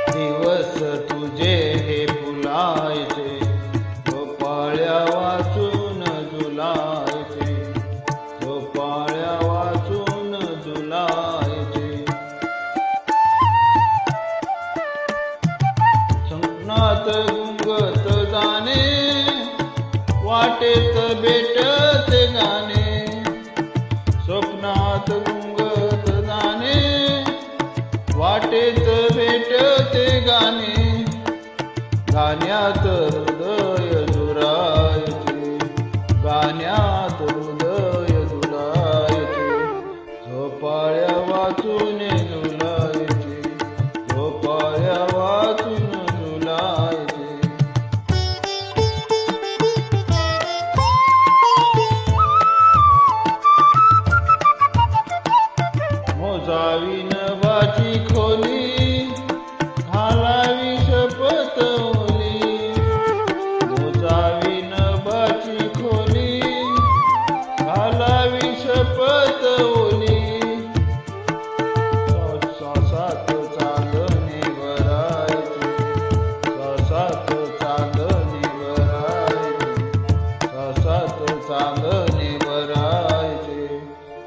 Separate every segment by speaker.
Speaker 1: दिवस तुझे हे फुलायचे, झोपाळ्या वाचून झुलायचे, झोपाळ्या वाचून झुलायचे. स्वप्नात गुंगत जाणे, वाटेत भेटते गाणे. स्वप्नात गुंगत जाणे, वाटेत भेटते गाणे. गाण्यात हृदय झुरायचे, गाण्यात हृदय झुरायचे. झोपाळ्या वाचून झुलायचे, झोपाळ्या वाचून झुलायचे. मोजावी नभाची खोली, घालावी शपथ ओली. मोजावी नभाची खोली, घालावी शपथ ओली. श्वासात चांदणे भरायचे, श्वासात चांदणे भरायचे, श्वासात चांदणे भरायचे.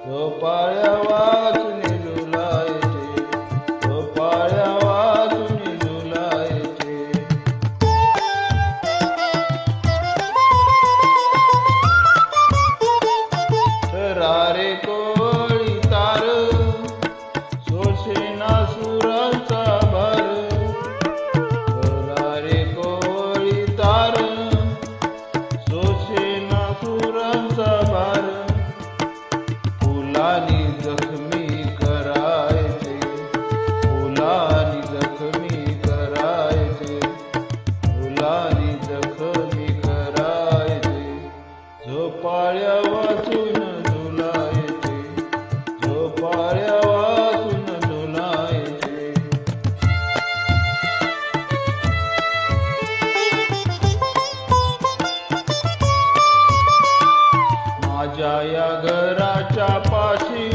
Speaker 1: झोपाळ्या वाचून झुलायचे, झोपाळ्या वाचून झुलायचे. सरारे कोळी तार, सोसेना सुरांचा भार. सरारे कोळी तार, सोसेना सुरांचा भार. फुलानी जखमी करायचे, फुलानी जखमी करायचे, फुलानी जखमी करायचे. झोपाळ्या वाचून झुलायचे, झोपाळ्या वाचून झुलायचे. माझ्या या घराच्या पाशी,